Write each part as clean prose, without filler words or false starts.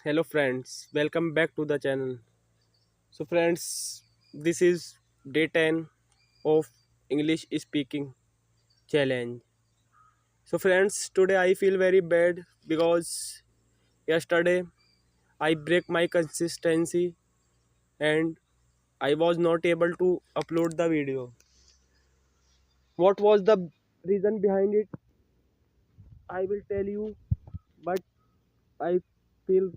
Hello friends, welcome back to the channel. So friends, this is day 10 of English speaking challenge. So friends, today I feel very bad because yesterday I break my consistency and I was not able to upload the video. What was the reason behind it? I will tell you, but I feel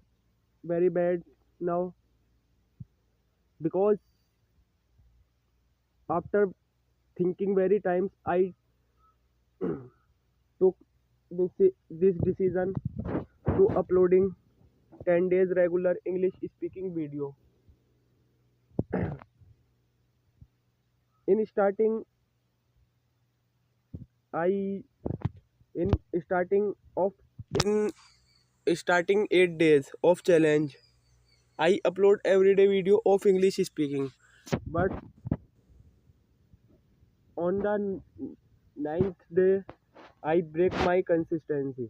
very bad now because after thinking very times I took this decision to uploading 10 days regular English speaking video. In starting I in starting of in starting 8 days of challenge I upload everyday video of English speaking, but on the ninth day I break my consistency.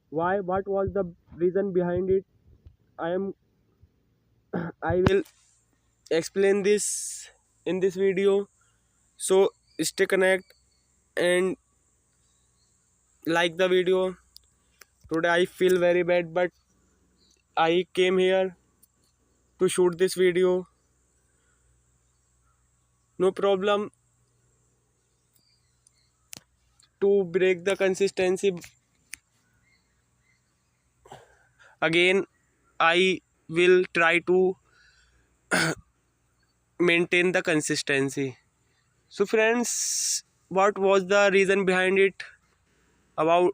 Why? What was the reason behind it? I am I will explain this in this video. So stay connect and like the video. Today I feel very bad, but I came here to shoot this video. No problem to break the consistency. Again, I will try to maintain the consistency. So friends, what was the reason behind it? About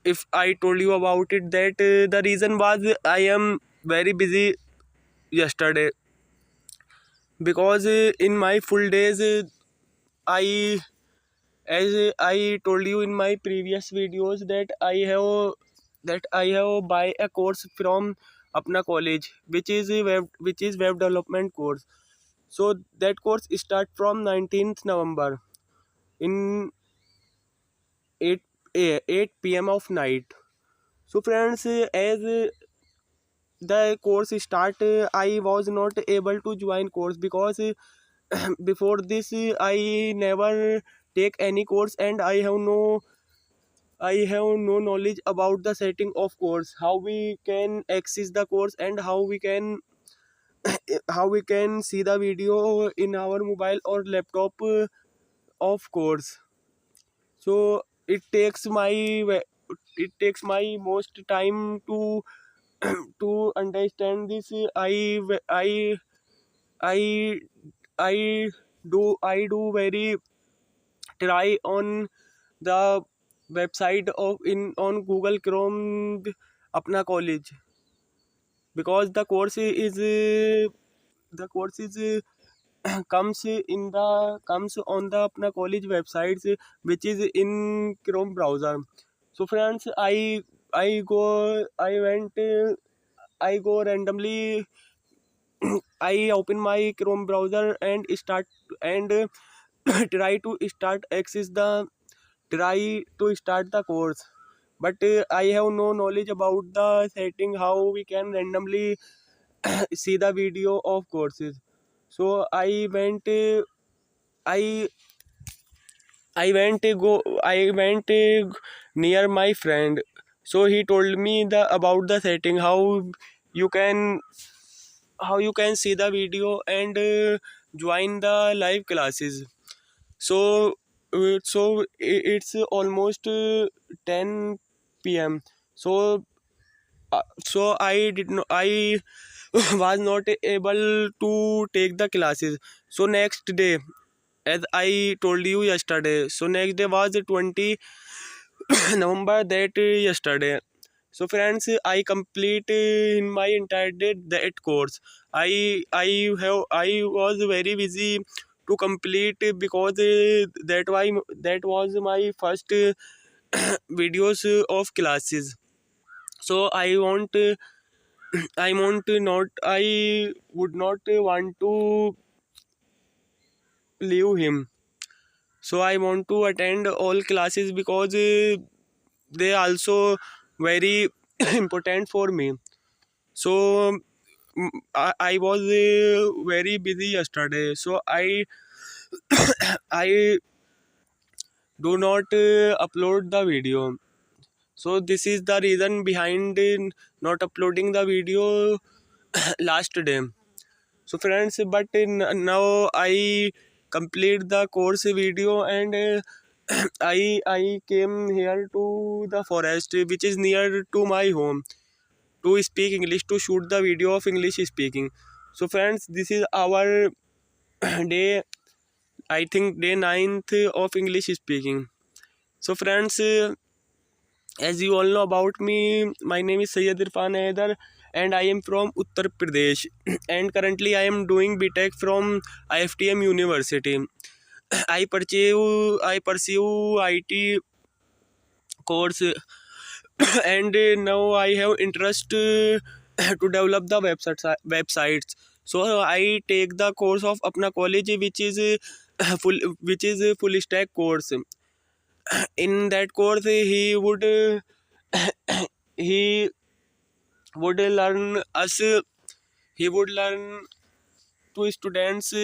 if I told you about it, that the reason was I am very busy yesterday because in my full days I as I told you in my previous videos that I have buy a course from Apna college, which is web development course. So that course start from 19th November in 8 p.m. of night. So friends, as the course start, I was not able to join course because before this I never take any course and I have no knowledge about the setting of course, how we can access the course and how we can see the video in our mobile or laptop of course. So it takes my most time to to understand this. I I I do very try on the website of in on Google Chrome Apna college, because the course is comes on the Apna college websites, which is in Chrome browser. So friends, I go randomly. I open my Chrome browser and try to start the course, but I have no knowledge about the setting how we can randomly see the video of courses. So I I went near my friend. So he told me the about the setting you can how you can see the video and join the live classes. So it's almost 10 p.m. So I was not able to take the classes. So next day, as I told you yesterday, so next day was 20 November, that yesterday. So friends, I complete in my entire day that course. I was very busy to complete because that was my first videos of classes. So I would not want to leave him. So I want to attend all classes because they also very important for me. So I was very busy yesterday, so I do not upload the video. So this is the reason behind not uploading the video last day. So friends, but now I complete the course video, and I came here to the forest which is near to my home to speak English, to shoot the video of English speaking. So friends, this is our day, I think day ninth of English speaking. So friends, as you all know about me, my name is Sayyid Irfan Haidar, and I am from Uttar Pradesh. And currently I am doing BTech from IFTM University. I pursue IT course, and now I have interest to develop the websites. So I take the course of apna college, which is a full stack course. In that course, he would learn us he would learn to students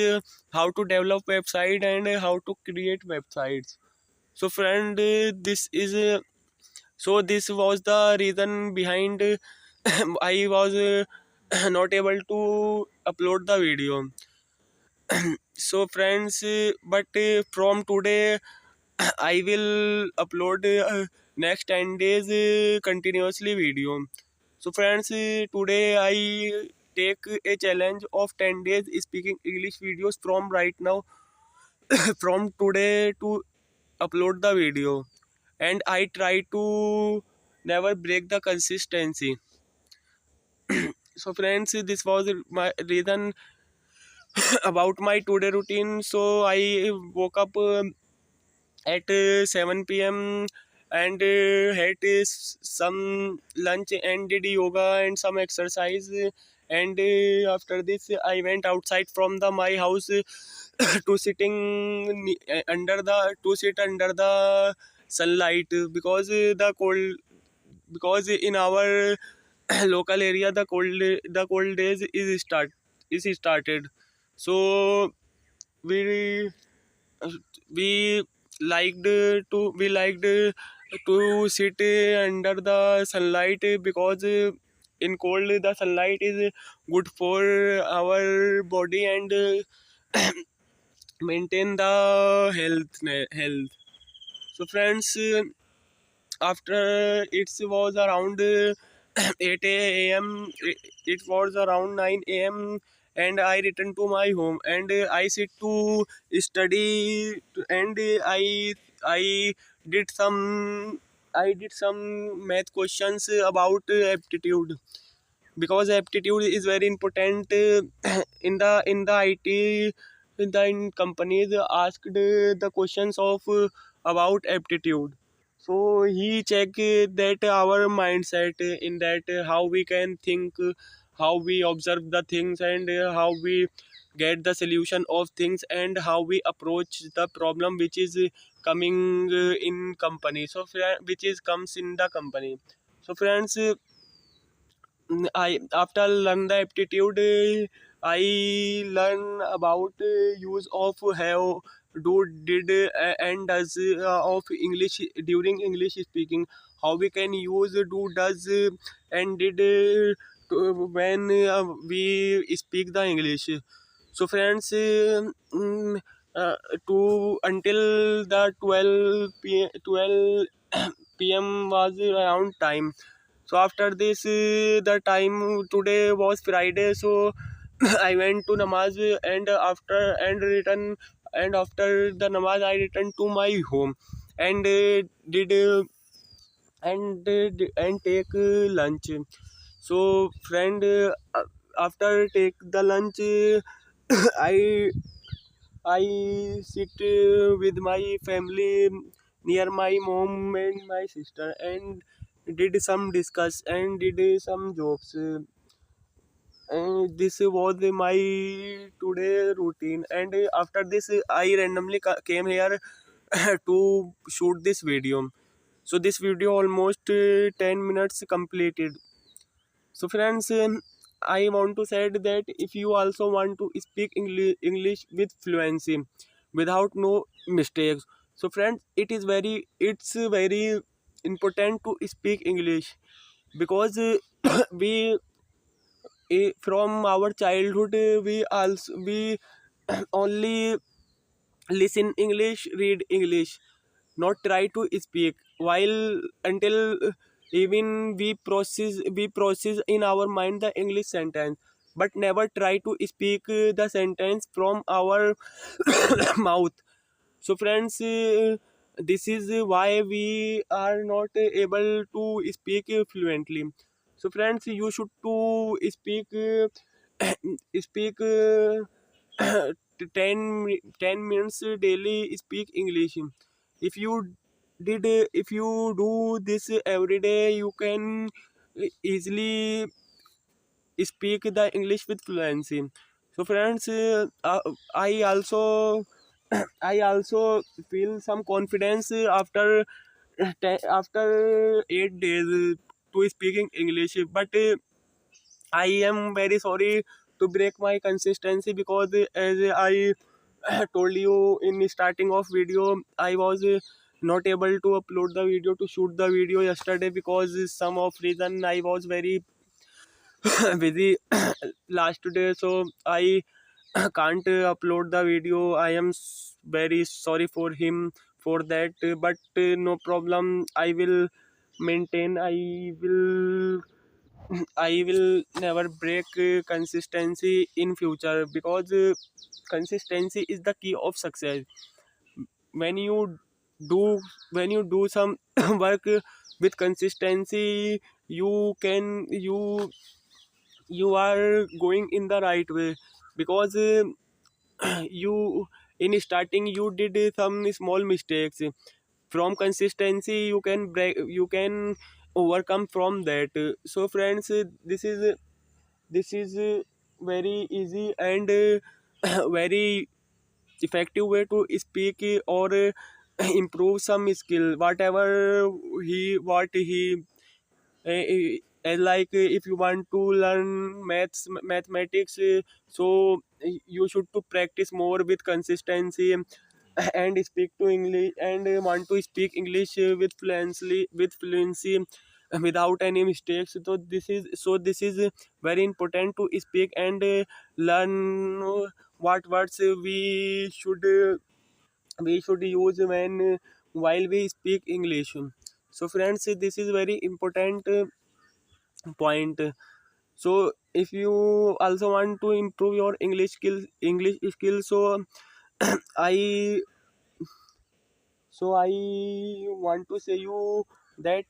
how to develop website and how to create websites. So friend, this was the reason behind I was not able to upload the video. So friends, but from today I will upload next 10 days continuously video. So friends, today I take a challenge of 10 days speaking English videos from right now, from today, to upload the video, and I try to never break the consistency. So friends, this was my reason about my today routine. So I woke up at 7 p.m. and had some lunch and did yoga and some exercise. And after this, I went outside from my house to sit under the sunlight, because the cold, because in our local area the cold days is started. So we we liked to sit under the sunlight, because in cold the sunlight is good for our body, and maintain the health. So friends, after it was around 8 a.m. It was around 9 a.m. and I returned to my home, and I sit to study, and I did some I did some math questions about aptitude, because aptitude is very important in the IT, in companies asked the questions of about aptitude. So he check that our mindset in that how we can think, how we observe the things, and how we get the solution of things, and how we approach the problem which is coming in company, which is comes in the company. So friends, I after learn the aptitude, I learn about use of have, do, did, and does of English during English speaking. How we can use do, does, and did when we speak the English. So friends, uh, to until the 12 p.m. was around time. So after this, the time today was Friday, so I went to namaz, and after the namaz I returned to my home, and did and take lunch. So friend, after take the lunch, I I sit with my family near my mom and my sister, and did some discuss and did some jokes. And this was my today routine. And after this, I randomly came here to shoot this video. So this video almost 10 minutes completed. So friends, I want to say that if you also want to speak English with fluency, without no mistakes, so friends, it's very important to speak English, because we from our childhood, we only listen English, read English, not try to speak, while until even we process in our mind the English sentence, but never try to speak the sentence from our mouth. So friends, this is why we are not able to speak fluently. So friends, you should to speak speak 10 minutes daily, speak English. If you if you do this every day, you can easily speak the English with fluency. So friends, I also I also feel some confidence after 8 days to speaking English, but I am very sorry to break my consistency, because as I told you in the starting of video, I was not able to upload the video, to shoot the video yesterday, because some of reason I was very busy last day, so I can't upload the video. I am very sorry for him for that, but no problem. I will never break consistency in future, because consistency is the key of success. When you do when you do some work with consistency, you are going in the right way, because you in starting you did some small mistakes. From consistency you can overcome from that. So friends, this is very easy and very effective way to speak, or improve some skill, whatever what he like if you want to learn mathematics, so you should to practice more with consistency, and speak to English, and want to speak English with fluency, without any mistakes. So this is very important to speak, and learn what words we should use while we speak English. So friends, this is very important point. So if you also want to improve your English skills, I I want to say you that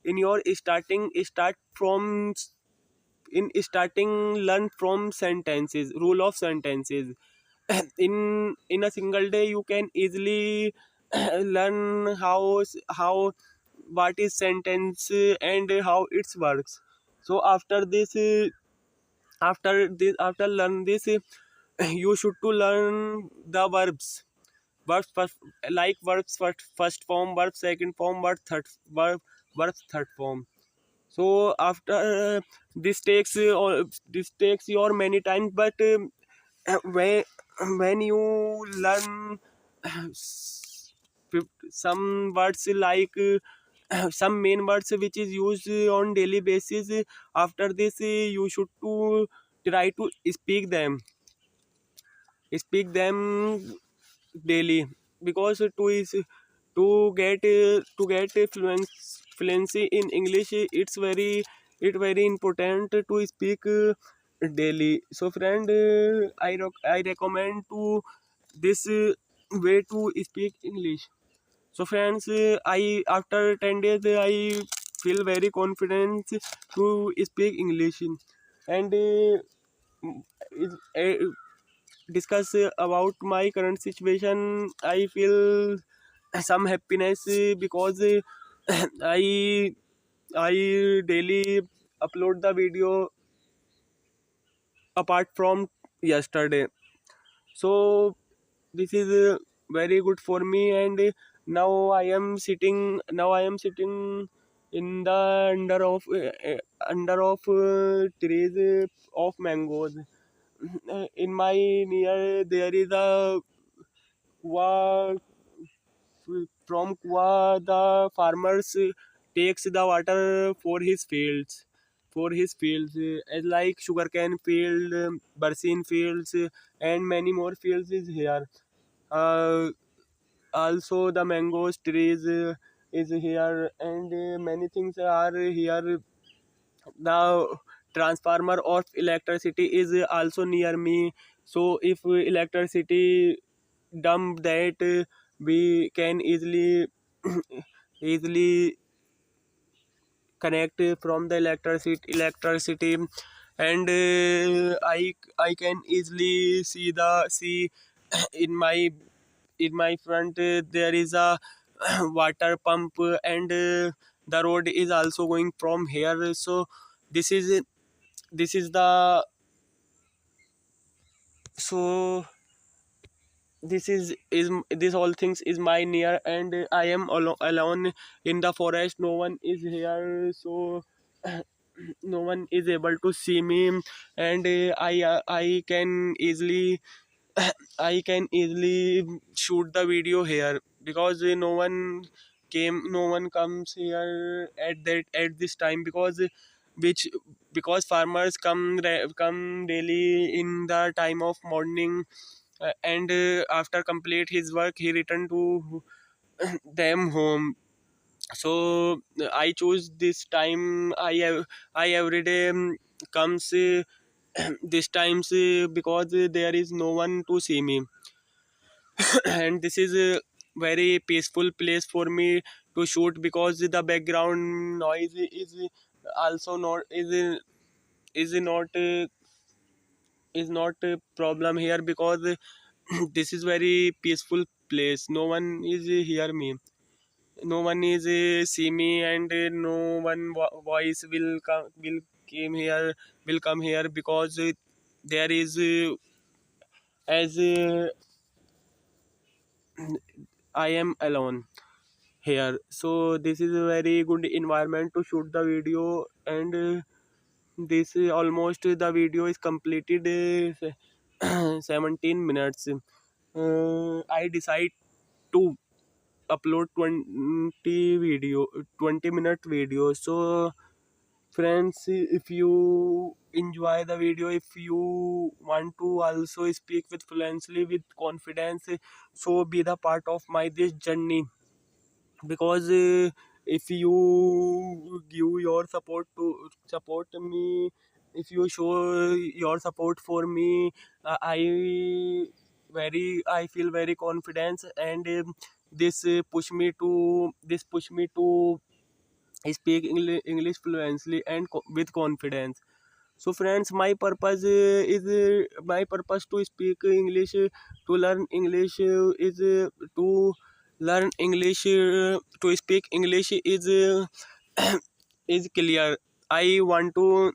in your start from in starting learn from sentences, rule of sentences. In a single day you can easily learn how what is sentence, and how it works. So after learn this, you should to learn the verbs first, like verbs first form, verb second form, verbs third form. So after this takes your many times, but when you learn some words, like some main words which is used on daily basis, after this you should to try to speak them daily, because to get fluency in English, it's very important to speak daily. So friend, I recommend to this way to speak English. So friends, I after 10 days I feel very confident to speak English, and discuss about my current situation. I feel some happiness, because I I daily upload the video apart from yesterday. So this is very good for me, and now I am sitting in the under of trees of mangoes. In my near there is a Kua. From Kua, the farmers takes the water for his fields, as like sugarcane field, barcine fields, and many more fields is here. Uh, Also, the mangoes trees is here, and many things are here. The transformer of electricity is also near me, so if electricity dump that, we can easily easily connect from the electricity. And I can easily see in my front there is a water pump, and the road is also going from here. So this is this is the so this all things is my near, and I am alone in the forest. No one is here, so no one is able to see me. And I can easily I can easily shoot the video here, because no one comes here at this time, which because farmers come daily in the time of morning, and after complete his work he returned to them home. So I choose this time. I every day comes this times, because there is no one to see me. And this is a very peaceful place for me to shoot, because the background noise is also not is not a problem here, because this is very peaceful place. No one is hear me, no one is see me, and no one voice will come here, because there is as I am alone here. So this is a very good environment to shoot the video. And this almost the video is completed 17 minutes. I decide to upload 20-minute video. So friends, if you enjoy the video, if you want to also speak with fluently with confidence, so be the part of my this journey. Because if you give your support me, if you show your support for me, I feel very confident. And this push me to speak English fluently and with confidence. So friends, my purpose to speak English, to learn English, is to learn English, to speak English is is clear. I want to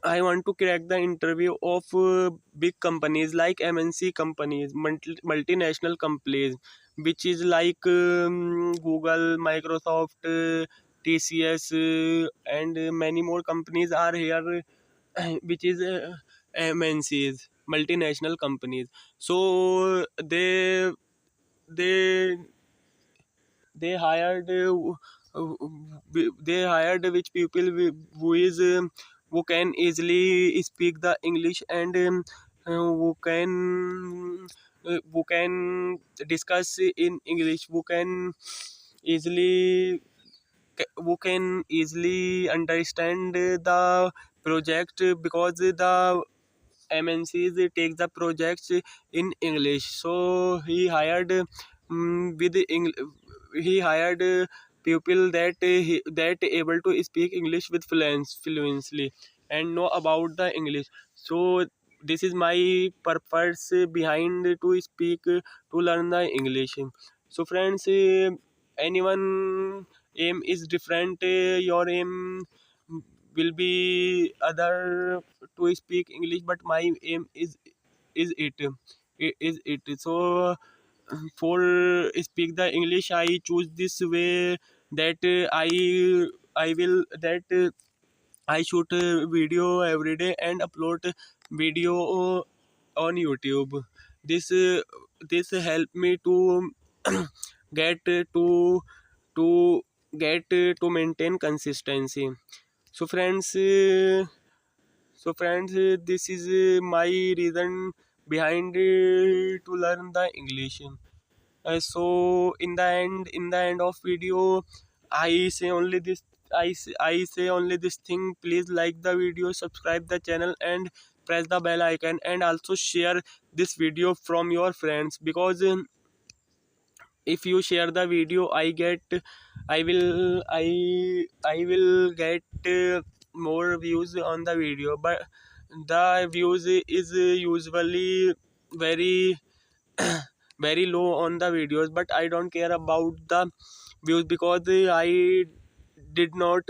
I want to crack the interview of big companies like MNC companies, multinational companies, which is like Google, Microsoft, TCS, and many more companies are here, which is MNCs, multinational companies. So they they hired they hired which people who can easily speak the English, and who can discuss in English, easily who can easily understand the project, because the MNCs take the projects in English. So he hired people that able to speak English with fluently and know about the English. So this is my purpose behind to speak, to learn the English. So friends, anyone aim is different. Your aim will be other to speak English, but my aim is it. So for speak the English, I choose this way, that I will that I shoot a video every day and upload video on YouTube. This this help me to get to get to maintain consistency. So friends, this is my reason behind to learn the English. So in the end of video, I say only this. I say only this thing. Please like the video, subscribe the channel, and press the bell icon, and also share this video from your friends, because if you share the video, I will get more views on the video, but the views is usually very very low on the videos. But I don't care about the views, because I did not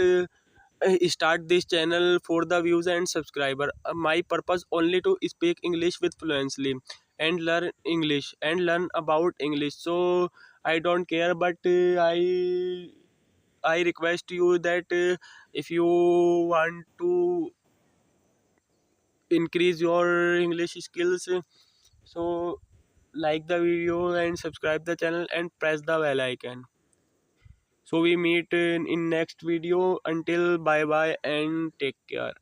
start this channel for the views and subscriber. My purpose only to speak English with fluently and learn English and learn about English. So I don't care, but I request you that if you want to increase your English skills, so like the video and subscribe the channel and press the bell icon. So we meet in next video. Until bye bye and take care.